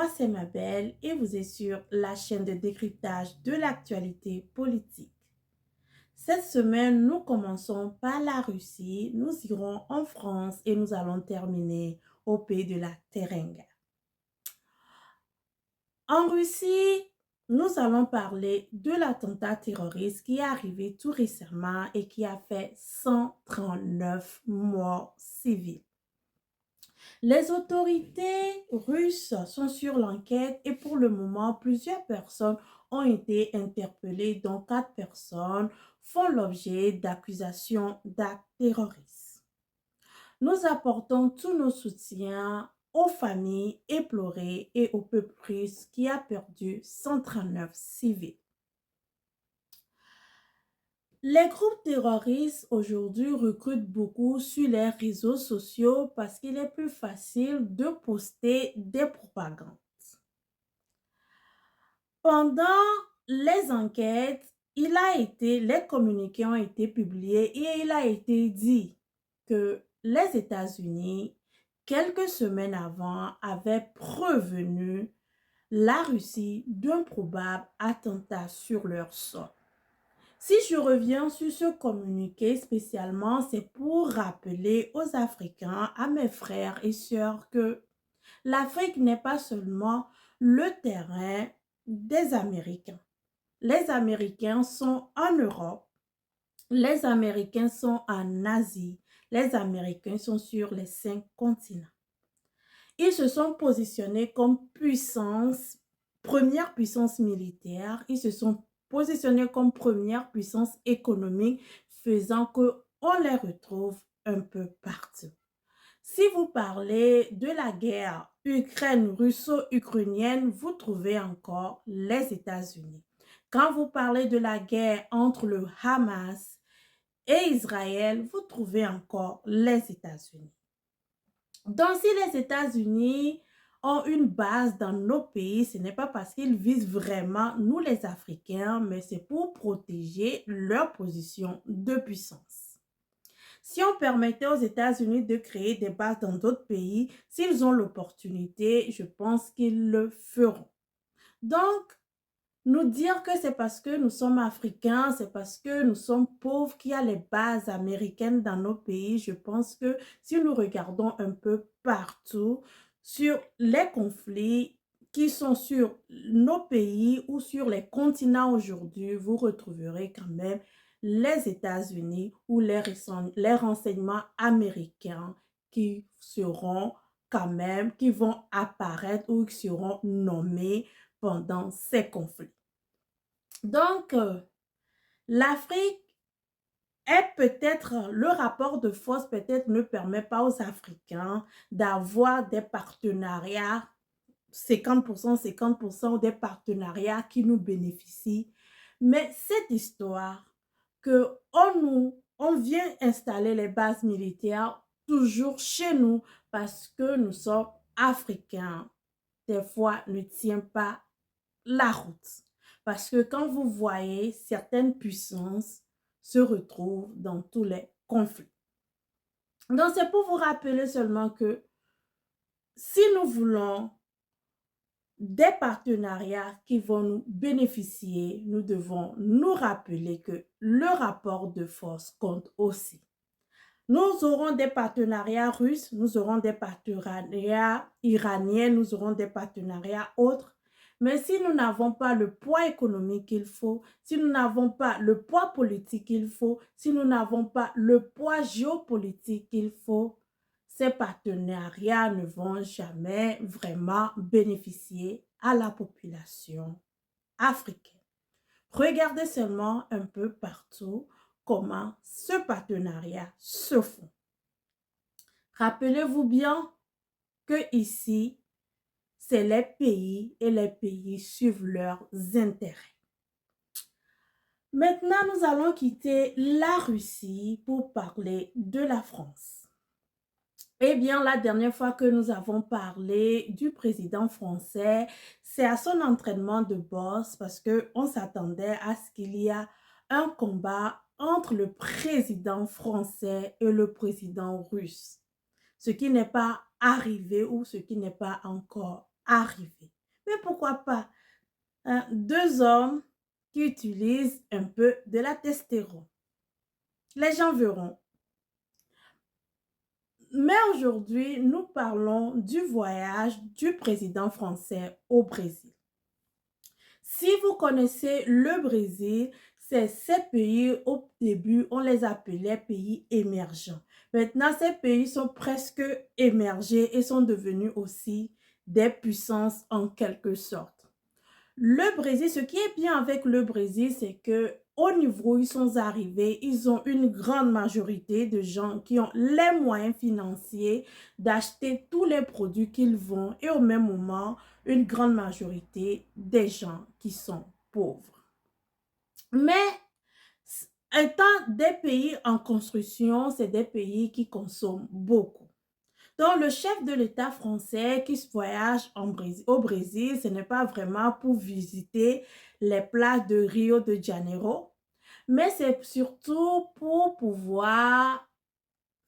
moi c'est Mabel et vous êtes sur la chaîne de décryptage de l'actualité politique. Cette semaine, nous commençons par la Russie, nous irons en France et nous allons terminer au pays de la Teranga. En Russie, nous allons parler de l'attentat terroriste qui est arrivé tout récemment et qui a fait 139 morts civils. Les autorités russes sont sur l'enquête et pour le moment, plusieurs personnes ont été interpellées, dont 4 personnes font l'objet d'accusations d'actes terroristes. Nous apportons tous nos soutiens aux familles éplorées et au peuple russe qui a perdu 139 civils. Les groupes terroristes aujourd'hui recrutent beaucoup sur les réseaux sociaux parce qu'il est plus facile de poster des propagandes. Pendant les enquêtes, les communiqués ont été publiés et il a été dit que les États-Unis, quelques semaines avant, avaient prévenu la Russie d'un probable attentat sur leur sol. Si je reviens sur ce communiqué spécialement, c'est pour rappeler aux Africains, à mes frères et sœurs, que l'Afrique n'est pas seulement le terrain des Américains. Les Américains sont en Europe, les Américains sont en Asie, les Américains sont sur les 5 continents. Ils se sont positionnés comme première puissance militaire, ils se sont positionnés comme première puissance économique, faisant qu'on les retrouve un peu partout. Si vous parlez de la guerre russo-ukrainienne, vous trouvez encore les États-Unis. Quand vous parlez de la guerre entre le Hamas et Israël, vous trouvez encore les États-Unis. Donc, si les États-Unis ont une base dans nos pays, ce n'est pas parce qu'ils visent vraiment nous les Africains, mais c'est pour protéger leur position de puissance. Si on permettait aux États-Unis de créer des bases dans d'autres pays, s'ils ont l'opportunité, je pense qu'ils le feront. Donc, nous dire que c'est parce que nous sommes africains, c'est parce que nous sommes pauvres qu'il y a les bases américaines dans nos pays, je pense que si nous regardons un peu partout sur les conflits qui sont sur nos pays ou sur les continents aujourd'hui, vous retrouverez quand même les États-Unis ou les renseignements américains qui seront quand même, qui vont apparaître ou qui seront nommés pendant ces conflits. Donc, l'Afrique est peut-être, le rapport de force peut-être ne permet pas aux Africains d'avoir des partenariats 50%, 50% ou des partenariats qui nous bénéficient. Mais cette histoire que on vient installer les bases militaires toujours chez nous parce que nous sommes africains, des fois ne tient pas la route. Parce que quand vous voyez certaines puissances se retrouvent dans tous les conflits. Donc, c'est pour vous rappeler seulement que si nous voulons des partenariats qui vont nous bénéficier, nous devons nous rappeler que le rapport de force compte aussi. Nous aurons des partenariats russes, nous aurons des partenariats iraniens, nous aurons des partenariats autres. Mais si nous n'avons pas le poids économique qu'il faut, si nous n'avons pas le poids politique qu'il faut, si nous n'avons pas le poids géopolitique qu'il faut, ces partenariats ne vont jamais vraiment bénéficier à la population africaine. Regardez seulement un peu partout comment ce partenariat se fait. Rappelez-vous bien que ici, c'est les pays et les pays suivent leurs intérêts. Maintenant, nous allons quitter la Russie pour parler de la France. Eh bien, la dernière fois que nous avons parlé du président français, c'est à son entraînement de boxe parce qu'on s'attendait à ce qu'il y ait un combat entre le président français et le président russe. Ce qui n'est pas arrivé ou ce qui n'est pas encore arrivé. mais pourquoi pas deux hommes qui utilisent un peu de la testostérone. Les gens verront. Mais aujourd'hui, nous parlons du voyage du président français au Brésil. Si vous connaissez le Brésil, c'est ces pays, au début, on les appelait pays émergents. Maintenant, ces pays sont presque émergés et sont devenus aussi des puissances en quelque sorte. Le Brésil, ce qui est bien avec le Brésil, c'est que au niveau où ils sont arrivés, ils ont une grande majorité de gens qui ont les moyens financiers d'acheter tous les produits qu'ils vendent et au même moment, une grande majorité des gens qui sont pauvres. Mais étant des pays en construction, c'est des pays qui consomment beaucoup. Donc, le chef de l'État français qui se voyage au Brésil, ce n'est pas vraiment pour visiter les plages de Rio de Janeiro, mais c'est surtout pour pouvoir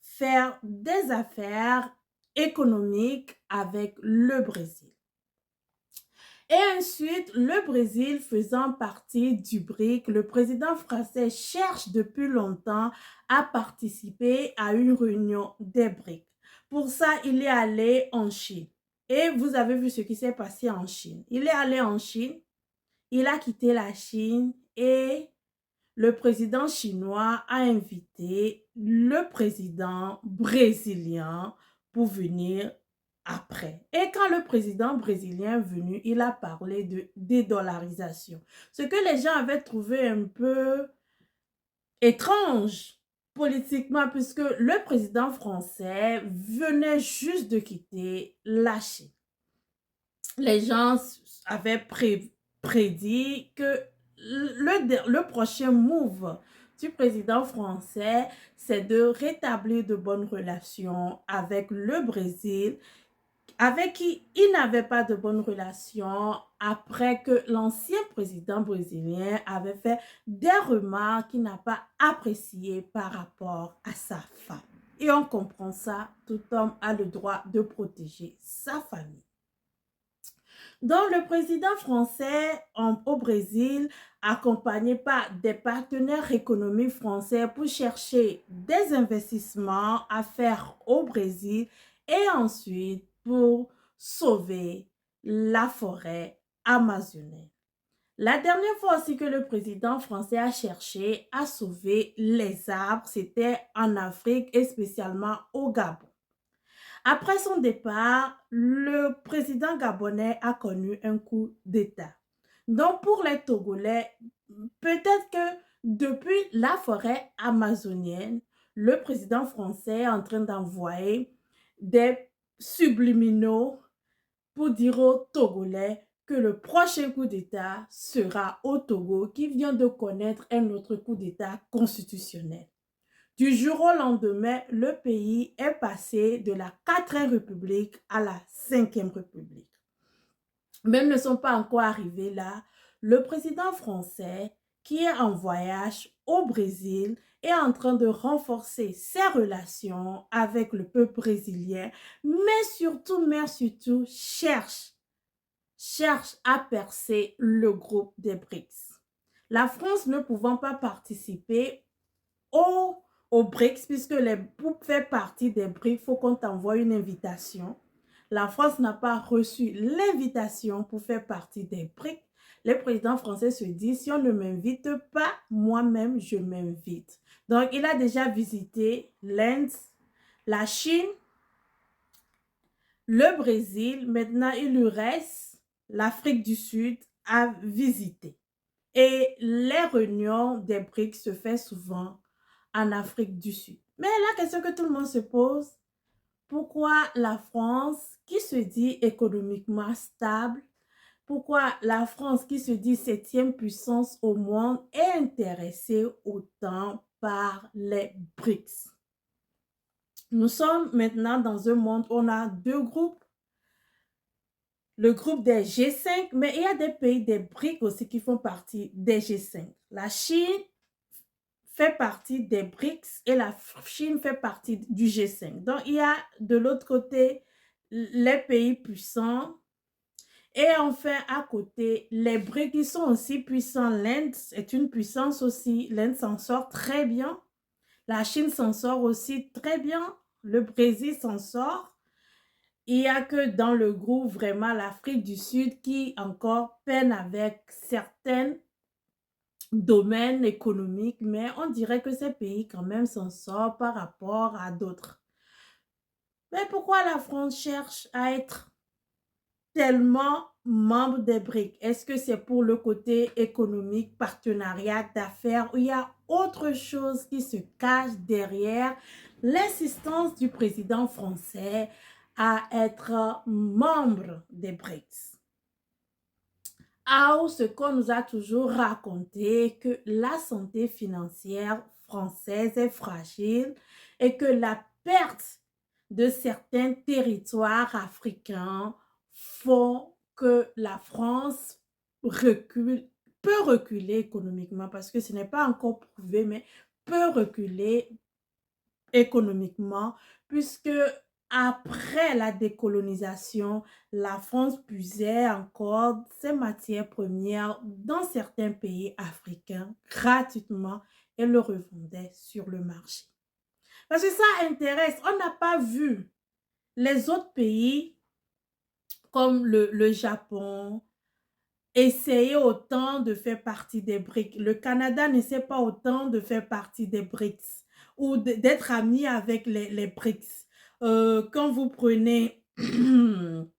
faire des affaires économiques avec le Brésil. Et ensuite, le Brésil faisant partie du BRIC, le président français cherche depuis longtemps à participer à une réunion des BRIC. Pour ça, il est allé en Chine. Et vous avez vu ce qui s'est passé en Chine. Il est allé en Chine, il a quitté la Chine et le président chinois a invité le président brésilien pour venir après. Et quand le président brésilien est venu, il a parlé de dédollarisation. Ce que les gens avaient trouvé un peu étrange politiquement, puisque le président français venait juste de quitter la Chine. Les gens avaient prédit que le prochain move du président français, c'est de rétablir de bonnes relations avec le Brésil, avec qui il n'avait pas de bonnes relations après que l'ancien président brésilien avait fait des remarques qu'il n'a pas appréciées par rapport à sa femme. Et on comprend ça, tout homme a le droit de protéger sa famille. Donc, le président français au Brésil, accompagné par des partenaires économiques français pour chercher des investissements à faire au Brésil et ensuite pour sauver la forêt amazonienne. La dernière fois aussi que le président français a cherché à sauver les arbres, c'était en Afrique et spécialement au Gabon. Après son départ, le président gabonais a connu un coup d'État. Donc, pour les Togolais, peut-être que depuis la forêt amazonienne, le président français est en train d'envoyer des subliminaux pour dire aux Togolais que le prochain coup d'État sera au Togo, qui vient de connaître un autre coup d'État constitutionnel. Du jour au lendemain, le pays est passé de la 4e République à la 5e République. Mais ils ne sont pas encore arrivés là. Le président français, qui est en voyage au Brésil, est en train de renforcer ses relations avec le peuple brésilien, mais surtout cherche à percer le groupe des BRICS. La France ne pouvant pas participer au BRICS, puisque pour faire partie des BRICS, il faut qu'on t'envoie une invitation. La France n'a pas reçu l'invitation pour faire partie des BRICS. Le président français se dit, si on ne m'invite pas, moi-même, je m'invite. Donc, il a déjà visité l'Inde, la Chine, le Brésil. Maintenant, il lui reste l'Afrique du Sud à visiter. Et les réunions des BRICS se font souvent en Afrique du Sud. Mais la question que tout le monde se pose, pourquoi la France, qui se dit économiquement stable, pourquoi la France, qui se dit 7e puissance au monde, est intéressée autant par les BRICS? Nous sommes maintenant dans un monde où on a deux groupes. Le groupe des G5, mais il y a des pays des BRICS aussi qui font partie des G5. La Chine fait partie des BRICS et la Chine fait partie du G5. Donc, il y a de l'autre côté les pays puissants Et enfin, à côté, les BRICS qui sont aussi puissants. L'Inde est une puissance aussi. L'Inde s'en sort très bien. La Chine s'en sort aussi très bien. Le Brésil s'en sort. Il n'y a que dans le groupe, vraiment, l'Afrique du Sud qui encore peine avec certains domaines économiques, mais on dirait que ces pays quand même s'en sortent par rapport à d'autres. Mais pourquoi la France cherche à être tellement membre des BRICS? Est-ce que c'est pour le côté économique, partenariat d'affaires, ou il y a autre chose qui se cache derrière l'insistance du président français à être membre des BRICS? Ce qu'on nous a toujours raconté, que la santé financière française est fragile et que la perte de certains territoires africains font que la France peut reculer économiquement, parce que ce n'est pas encore prouvé, mais peut reculer économiquement, puisque après la décolonisation, la France puisait encore ses matières premières dans certains pays africains gratuitement et le revendait sur le marché. Parce que ça intéresse, on n'a pas vu les autres pays comme le Japon essayer autant de faire partie des BRICS. Le Canada n'essaie pas autant de faire partie des BRICS ou d'être ami avec les BRICS. Quand vous prenez une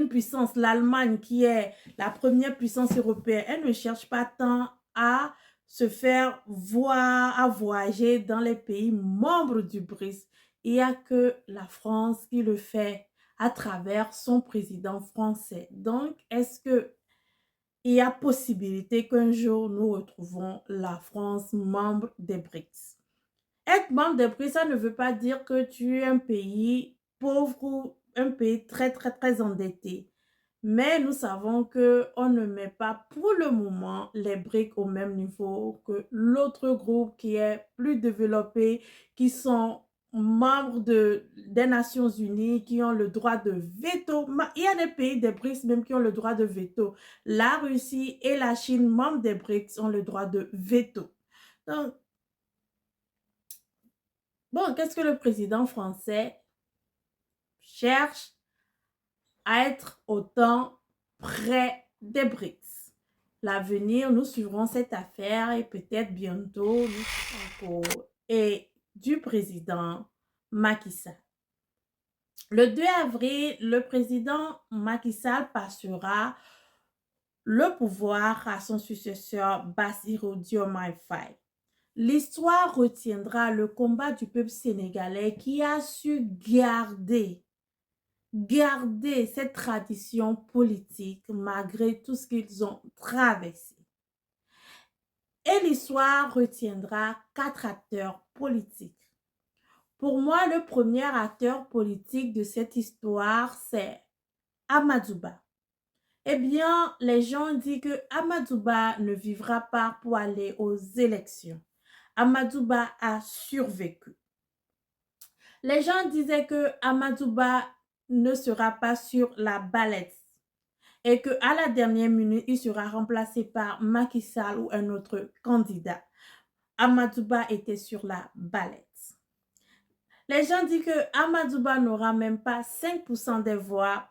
puissance, l'Allemagne, qui est la première puissance européenne, elle ne cherche pas tant à se faire voir, à voyager dans les pays membres du BRICS. Il n'y a que la France qui le fait à travers son président français. Donc, est-ce que il y a possibilité qu'un jour nous retrouvons la France membre des BRICS? Être membre des BRICS, ça ne veut pas dire que tu es un pays pauvre ou un pays très, très, très endetté. Mais nous savons qu'on ne met pas pour le moment les BRICS au même niveau que l'autre groupe qui est plus développé, qui sont membres des Nations Unies, qui ont le droit de veto. Il y a des pays des BRICS même qui ont le droit de veto. La Russie et la Chine, membres des BRICS, ont le droit de veto. Donc, bon, qu'est-ce que le président français cherche à être autant près des BRICS? L'avenir, nous suivrons cette affaire et peut-être bientôt et du président Macky Sall. Le 2 avril, le président Macky Sall passera le pouvoir à son successeur Bassirou Diomaye Faye. L'histoire retiendra le combat du peuple sénégalais qui a su garder cette tradition politique malgré tout ce qu'ils ont traversé. Et l'histoire retiendra 4 acteurs politiques. Pour moi, le premier acteur politique de cette histoire, c'est Amadouba. Eh bien, les gens disent que Amadouba ne vivra pas pour aller aux élections. Amadouba a survécu. Les gens disaient que Amadouba ne sera pas sur la ballette et qu'à la dernière minute, il sera remplacé par Macky Sall ou un autre candidat. Amadouba était sur la ballette. Les gens disent que Amadouba n'aura même pas 5% des voix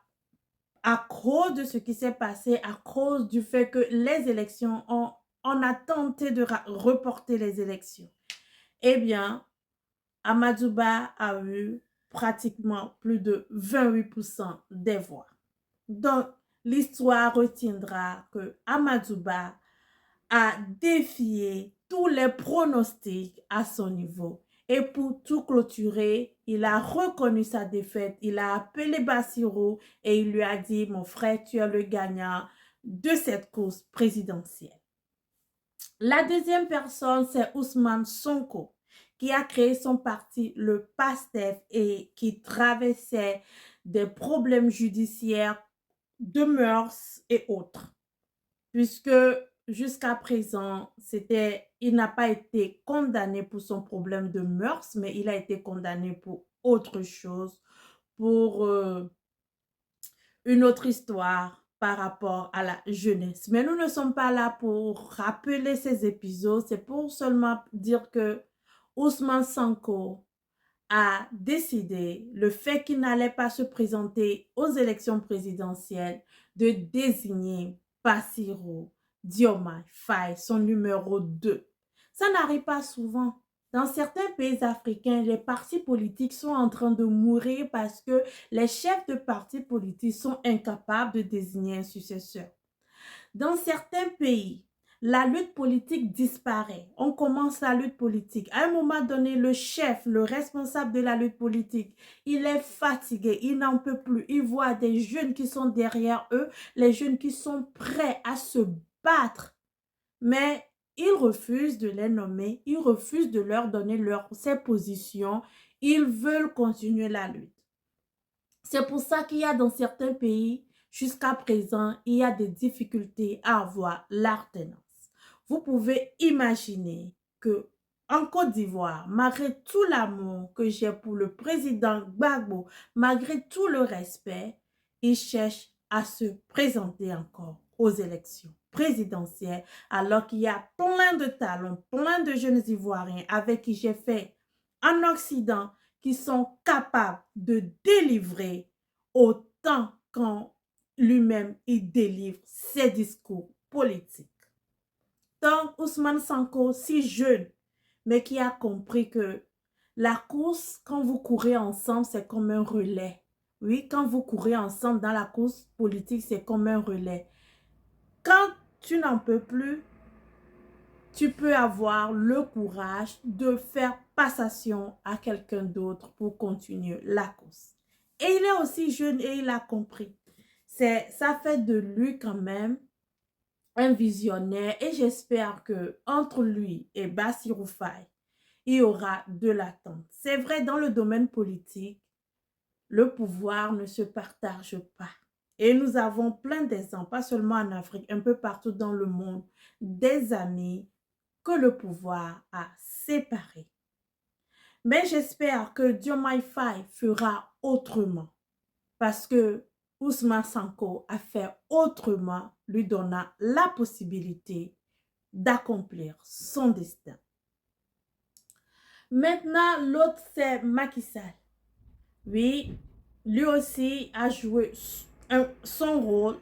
à cause de ce qui s'est passé, à cause du fait que les élections on a tenté de reporter les élections. Eh bien, Amadouba a eu pratiquement plus de 28% des voix. Donc, l'histoire retiendra que Amadouba a défié tous les pronostics à son niveau. Et pour tout clôturer, il a reconnu sa défaite, il a appelé Bassirou et il lui a dit, mon frère, tu es le gagnant de cette course présidentielle. La deuxième personne, c'est Ousmane Sonko, qui a créé son parti, le PASTEF, et qui traversait des problèmes judiciaires de mœurs et autres. Puisque jusqu'à présent, il n'a pas été condamné pour son problème de mœurs, mais il a été condamné pour autre chose, pour une autre histoire par rapport à la jeunesse. Mais nous ne sommes pas là pour rappeler ces épisodes, c'est pour seulement dire que Ousmane Sonko a décidé, le fait qu'il n'allait pas se présenter aux élections présidentielles, de désigner Bassirou Diomaye Faye, son numéro 2. Ça n'arrive pas souvent. Dans certains pays africains, les partis politiques sont en train de mourir parce que les chefs de partis politiques sont incapables de désigner un successeur. Dans certains pays, la lutte politique disparaît. On commence la lutte politique. À un moment donné, le chef, le responsable de la lutte politique, il est fatigué, il n'en peut plus. Il voit des jeunes qui sont derrière eux, les jeunes qui sont prêts à se battre. Mais il refuse de les nommer, il refuse de leur donner ses positions. Ils veulent continuer la lutte. C'est pour ça qu'il y a dans certains pays, jusqu'à présent, il y a des difficultés à avoir l'alternance. Vous pouvez imaginer que en Côte d'Ivoire, malgré tout l'amour que j'ai pour le président Gbagbo, malgré tout le respect, il cherche à se présenter encore aux élections présidentielles, alors qu'il y a plein de talents, plein de jeunes Ivoiriens avec qui j'ai fait en Occident, qui sont capables de délivrer autant quand lui-même il délivre ses discours politiques. Donc, Ousmane Sonko, si jeune, mais qui a compris que la course, quand vous courez ensemble, c'est comme un relais. Oui, quand vous courez ensemble dans la course politique, c'est comme un relais. Quand tu n'en peux plus, tu peux avoir le courage de faire passation à quelqu'un d'autre pour continuer la course. Et il est aussi jeune et il a compris. Ça fait de lui quand même un visionnaire et j'espère que entre lui et Bassirou Faye, il y aura de l'attente. C'est vrai, dans le domaine politique, le pouvoir ne se partage pas. Et nous avons plein d'exemples, pas seulement en Afrique, un peu partout dans le monde, des amis que le pouvoir a séparés. Mais j'espère que Diomaye Faye fera autrement parce que Ousmane Sonko a fait autrement, lui donnant la possibilité d'accomplir son destin. Maintenant, l'autre, c'est Macky Sall. Oui, lui aussi a joué son rôle.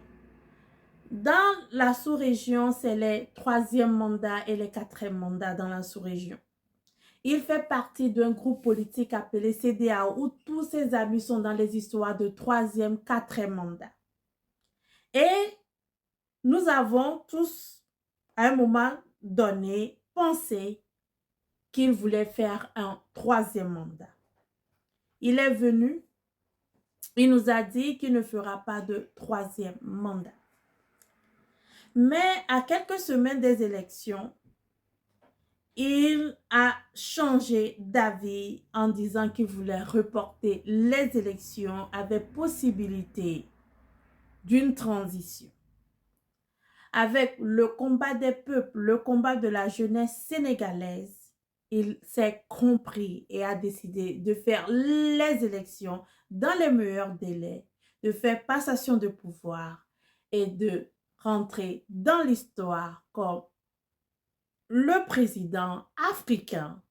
Dans la sous-région, c'est les 3e mandats et les 4e mandats dans la sous-région. Il fait partie d'un groupe politique appelé CEDEAO où tous ses amis sont dans les histoires de 3e, 4e mandat. Et nous avons tous, à un moment donné, pensé qu'il voulait faire un 3e mandat. Il est venu, il nous a dit qu'il ne fera pas de 3e mandat. Mais à quelques semaines des élections, il a changé d'avis en disant qu'il voulait reporter les élections avec possibilité d'une transition. Avec le combat des peuples, le combat de la jeunesse sénégalaise, il s'est compris et a décidé de faire les élections dans les meilleurs délais, de faire passation de pouvoir et de rentrer dans l'histoire comme le président africain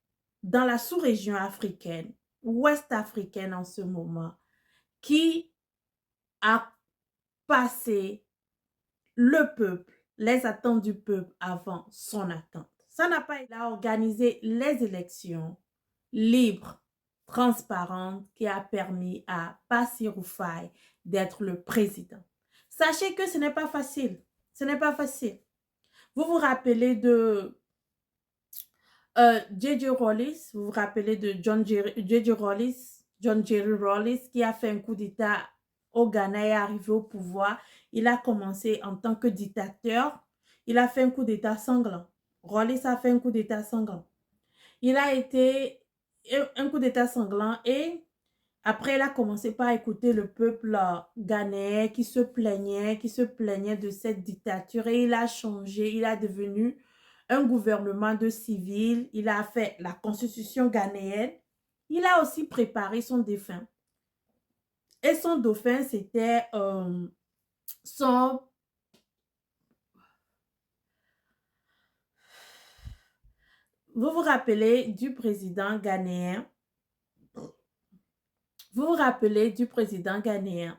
dans la sous-région africaine, ouest africaine en ce moment, qui a passé le peuple, les attentes du peuple avant son attente. Ça n'a pas été à organiser les élections libres, transparentes, qui a permis à Bassirou Faye d'être le président. Sachez que ce n'est pas facile. Ce n'est pas facile. Vous vous rappelez de J.J. Rawlings, vous vous rappelez de J.J. Rawlings, John Jerry Rawlings, qui a fait un coup d'État au Ghana et est arrivé au pouvoir. Il a commencé en tant que dictateur. Il a fait un coup d'État sanglant. Rawlings a fait un coup d'État sanglant. Il a été un coup d'État sanglant et après, il a commencé par écouter le peuple ghanéen qui se plaignait de cette dictature et il a changé. Il a devenu un gouvernement de civils. Il a fait la constitution ghanéenne. Il a aussi préparé son défunt. Et son dauphin, c'était sont... Vous vous rappelez du président ghanéen? Vous vous rappelez du président ghanéen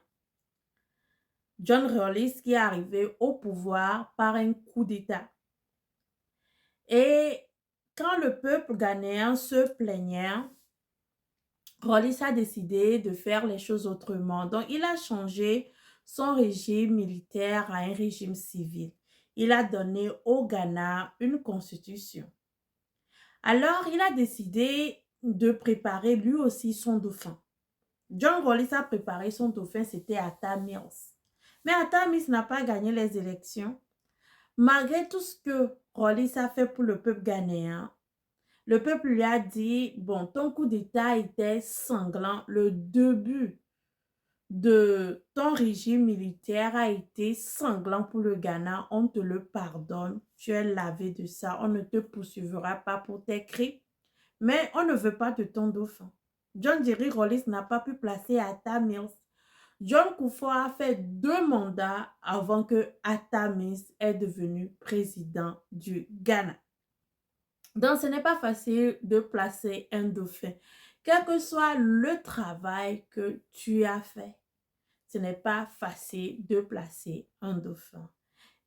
John Rawlings qui est arrivé au pouvoir par un coup d'État. Et quand le peuple ghanéen se plaignait, Rawlings a décidé de faire les choses autrement. Donc, il a changé son régime militaire à un régime civil. Il a donné au Ghana une constitution. Alors, il a décidé de préparer lui aussi son dauphin. John Rawlings a préparé son dauphin, c'était Atta Mills. Mais Atta Mills n'a pas gagné les élections. Malgré tout ce que Rawlings a fait pour le peuple ghanéen, le peuple lui a dit, bon, ton coup d'État était sanglant. Le début de ton régime militaire a été sanglant pour le Ghana. On te le pardonne. Tu es lavé de ça. On ne te poursuivra pas pour tes crimes. Mais on ne veut pas de ton dauphin. John Jerry Rawlings n'a pas pu placer Atta Mills. John Kufuor a fait 2 mandats avant que Atta Mills est devenu président du Ghana. Donc, ce n'est pas facile de placer un dauphin. Quel que soit le travail que tu as fait, ce n'est pas facile de placer un dauphin.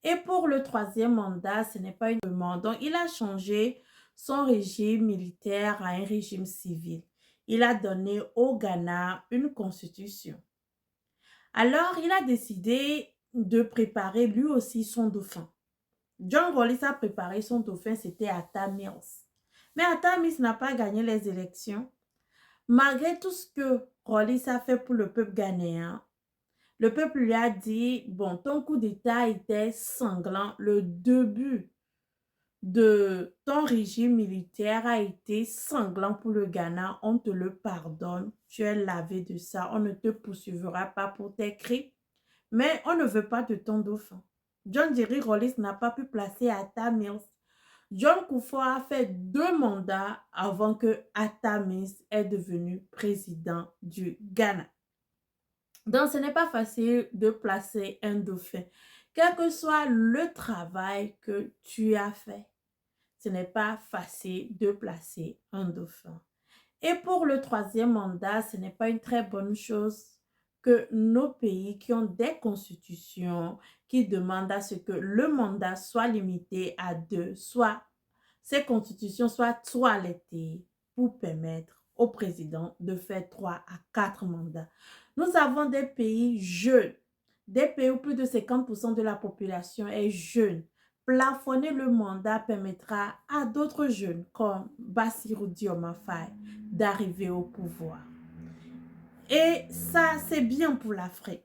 Et pour le 3e mandat, ce n'est pas une demande. Donc, il a changé son régime militaire à un régime civil. Il a donné au Ghana une constitution. Alors, il a décidé de préparer lui aussi son dauphin. John Rawlings a préparé son dauphin, c'était Atta Mills. Mais Atta Mills n'a pas gagné les élections. Malgré tout ce que Rawlings a fait pour le peuple ghanéen, le peuple lui a dit, bon, ton coup d'État était sanglant. Le début de ton régime militaire a été sanglant pour le Ghana. On te le pardonne. Tu es lavé de ça. On ne te poursuivra pas pour tes crimes. Mais on ne veut pas de ton dauphin. John Jerry Rawlings n'a pas pu placer Atta Mills. John Kufuor a fait 2 mandats avant que Atta Mills est devenu président du Ghana. Donc, ce n'est pas facile de placer un dauphin. Quel que soit le travail que tu as fait, ce n'est pas facile de placer un dauphin. Et pour le 3e mandat, ce n'est pas une très bonne chose que nos pays qui ont des constitutions qui demandent à ce que le mandat soit limité à 2, soit ces constitutions soient toilettées pour permettre au président de faire 3 à 4 mandats. Nous avons des pays jeunes, des pays où plus de 50% de la population est jeune. Plafonner le mandat permettra à d'autres jeunes comme Bassirou Diomaye Faye d'arriver au pouvoir. Et ça, c'est bien pour l'Afrique.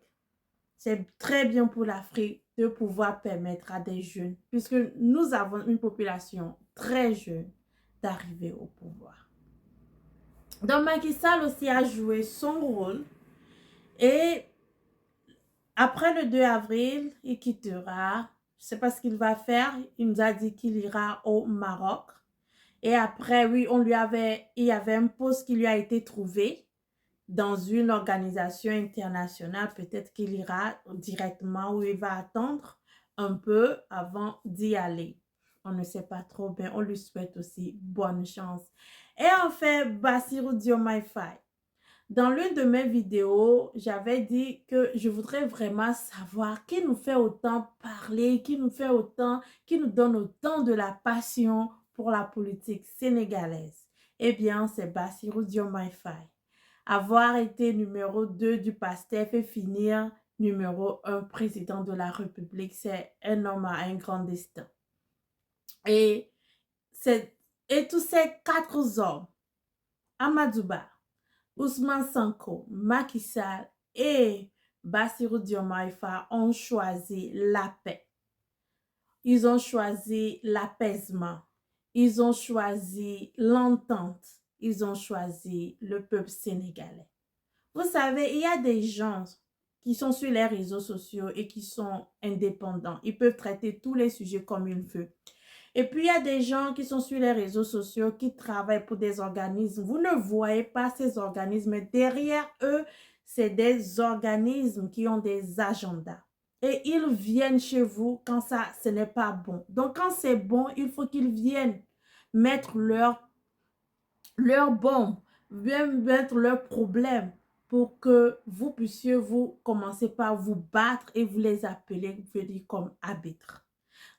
C'est très bien pour l'Afrique de pouvoir permettre à des jeunes, puisque nous avons une population très jeune, d'arriver au pouvoir. Donc Macky Sall aussi a joué son rôle et après le 2 avril, il quittera. Je ne sais pas ce qu'il va faire. Il nous a dit qu'il ira au Maroc. Et après, oui, il y avait un poste qui lui a été trouvé dans une organisation internationale. Peut-être qu'il ira directement où il va attendre un peu avant d'y aller. On ne sait pas trop bien. On lui souhaite aussi bonne chance. Et enfin, Bassirou Diomaye Faye. Dans l'une de mes vidéos, j'avais dit que je voudrais vraiment savoir qui nous fait autant parler, qui nous donne autant de la passion pour la politique sénégalaise. Eh bien, c'est Bassirou Diomaye Faye. Avoir été numéro 2 du PASTEF et finir numéro 1 président de la République, c'est un homme à un grand destin. Et tous ces 4 hommes, Amadou Ba, Ousmane Sonko, Macky Sall et Bassirou Diomaye Faye ont choisi la paix. Ils ont choisi l'apaisement. Ils ont choisi l'entente. Ils ont choisi le peuple sénégalais. Vous savez, il y a des gens qui sont sur les réseaux sociaux et qui sont indépendants. Ils peuvent traiter tous les sujets comme ils veulent. Et puis, il y a des gens qui sont sur les réseaux sociaux, qui travaillent pour des organismes. Vous ne voyez pas ces organismes. Derrière eux, c'est des organismes qui ont des agendas. et ils viennent chez vous quand ça, ce n'est pas bon. Donc, quand c'est bon, il faut qu'ils viennent mettre leur bombe, bien mettre leurs problèmes pour que vous puissiez vous commencer par vous battre et vous les appeler venir comme arbitre.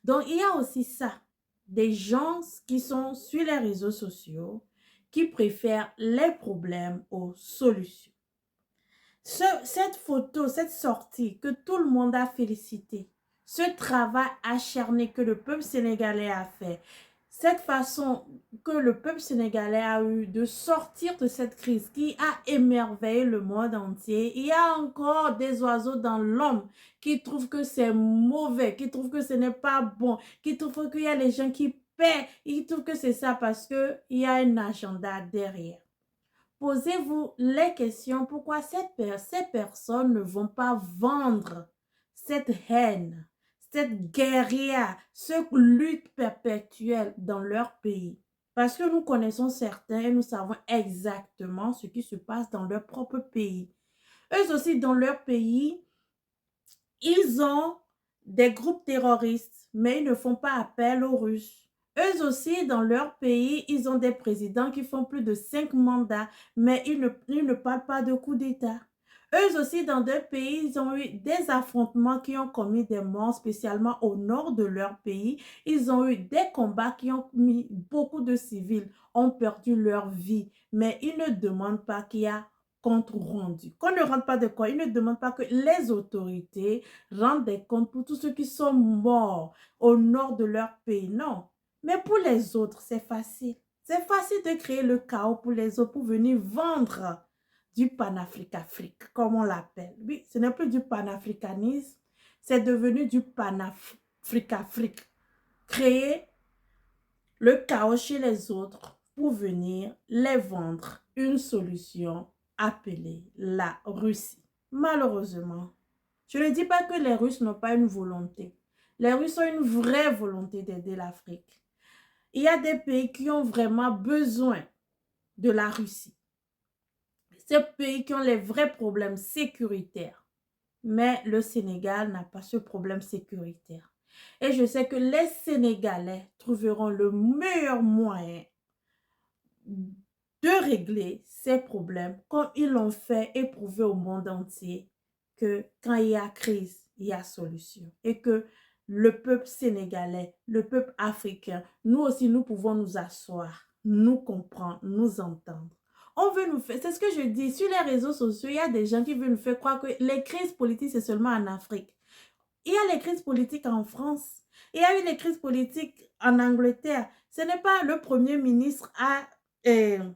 Donc, il y a aussi ça, des gens qui sont sur les réseaux sociaux qui préfèrent les problèmes aux solutions. Cette photo, cette sortie que tout le monde a félicité, ce travail acharné que le peuple sénégalais a fait, cette façon que le peuple sénégalais a eu de sortir de cette crise qui a émerveillé le monde entier. Il y a encore des oiseaux dans l'homme qui trouvent que c'est mauvais, qui trouvent que ce n'est pas bon, qui trouvent qu'il y a des gens qui paient, ils trouvent que c'est ça parce qu'il y a un agenda derrière. Posez-vous les questions pourquoi ces personnes ne vont pas vendre cette haine, cette guérilla, cette lutte perpétuelle dans leur pays. Parce que nous connaissons certains et nous savons exactement ce qui se passe dans leur propre pays. Eux aussi, dans leur pays, ils ont des groupes terroristes, mais ils ne font pas appel aux Russes. Eux aussi, dans leur pays, ils ont des présidents qui font plus de 5 mandats, mais ils ne parlent pas de coup d'État. Eux aussi, dans d'autres pays, ils ont eu des affrontements qui ont commis des morts, spécialement au nord de leur pays. Ils ont eu des combats qui ont mis beaucoup de civils, ont perdu leur vie, mais ils ne demandent pas qu'il y a compte rendu. Qu'on ne rende pas de quoi, ils ne demandent pas que les autorités rendent des comptes pour tous ceux qui sont morts au nord de leur pays. Non. Mais pour les autres, c'est facile. C'est facile de créer le chaos pour les autres, pour venir vendre du panafricanisme, comme on l'appelle. Oui, ce n'est plus du panafricanisme, c'est devenu du panafricanisme. Créer le chaos chez les autres pour venir les vendre une solution appelée la Russie. Malheureusement, je ne dis pas que les Russes n'ont pas une volonté. Les Russes ont une vraie volonté d'aider l'Afrique. Il y a des pays qui ont vraiment besoin de la Russie. Ces pays qui ont les vrais problèmes sécuritaires. Mais le Sénégal n'a pas ce problème sécuritaire. Et je sais que les Sénégalais trouveront le meilleur moyen de régler ces problèmes comme ils l'ont fait et prouvé au monde entier que quand il y a crise, il y a solution. Et que le peuple sénégalais, le peuple africain, nous aussi, nous pouvons nous asseoir, nous comprendre, nous entendre. On veut nous faire, c'est ce que je dis, sur les réseaux sociaux, il y a des gens qui veulent nous faire croire que les crises politiques, c'est seulement en Afrique. Il y a les crises politiques en France. Il y a eu les crises politiques en Angleterre. Ce n'est pas le premier ministre on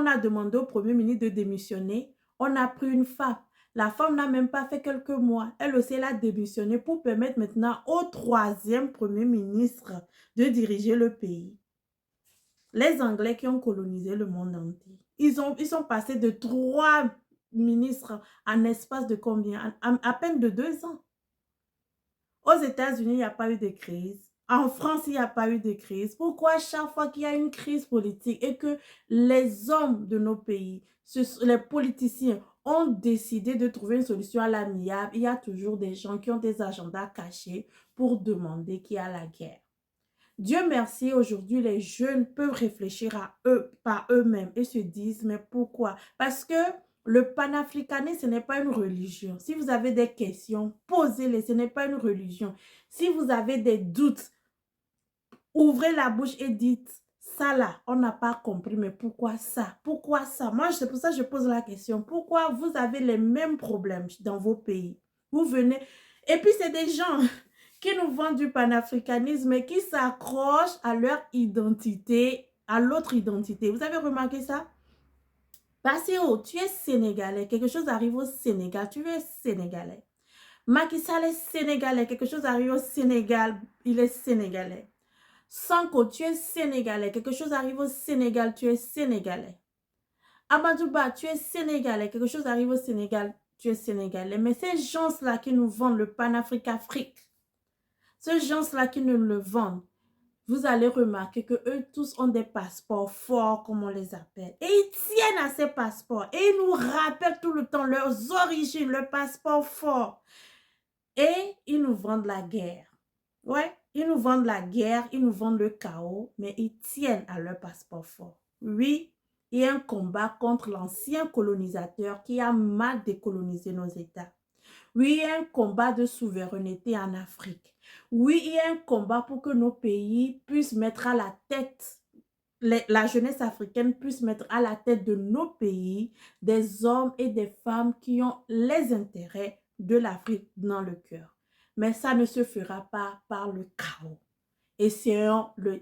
a demandé au premier ministre de démissionner. On a pris une femme. La femme n'a même pas fait quelques mois. Elle aussi, elle a démissionné pour permettre maintenant au troisième premier ministre de diriger le pays. Les Anglais qui ont colonisé le monde entier. Ils sont passés de 3 ministres en espace de combien? À peine de 2 ans. Aux États-Unis, il n'y a pas eu de crise. En France, il n'y a pas eu de crise. Pourquoi chaque fois qu'il y a une crise politique et que les hommes de nos pays, les politiciens, ont décidé de trouver une solution à l'amiable, il y a toujours des gens qui ont des agendas cachés pour demander qu'il y a la guerre. Dieu merci, aujourd'hui, les jeunes peuvent réfléchir à eux, par eux-mêmes et se disent, mais pourquoi? Parce que le panafricanisme, ce n'est pas une religion. Si vous avez des questions, posez-les, ce n'est pas une religion. Si vous avez des doutes, ouvrez la bouche et dites, ça là, on n'a pas compris, mais pourquoi ça? Pourquoi ça? Moi, c'est pour ça que je pose la question. Pourquoi vous avez les mêmes problèmes dans vos pays? Vous venez, et puis c'est des gens qui nous vendent du panafricanisme et qui s'accrochent à leur identité, à l'autre identité. Vous avez remarqué ça? Parce que tu es sénégalais, quelque chose arrive au Sénégal, tu es sénégalais. Macky Sall est sénégalais, quelque chose arrive au Sénégal, il est sénégalais. Sanko, tu es sénégalais, quelque chose arrive au Sénégal, tu es sénégalais. Amadouba, tu es sénégalais, quelque chose arrive au Sénégal, tu es sénégalais. Mais ces gens-là qui nous vendent le panafricanisme, ces gens-là qui nous le vendent, vous allez remarquer que eux tous ont des passeports forts, comme on les appelle. Et ils tiennent à ces passeports. Et ils nous rappellent tout le temps leurs origines, le passeport fort. Et ils nous vendent la guerre. Ouais, ils nous vendent la guerre, ils nous vendent le chaos, mais ils tiennent à leur passeport fort. Oui, il y a un combat contre l'ancien colonisateur qui a mal décolonisé nos États. Oui, il y a un combat de souveraineté en Afrique. Oui, il y a un combat pour que nos pays puissent mettre à la tête, la jeunesse africaine puisse mettre à la tête de nos pays des hommes et des femmes qui ont les intérêts de l'Afrique dans le cœur. Mais ça ne se fera pas par le chaos. Essayons le...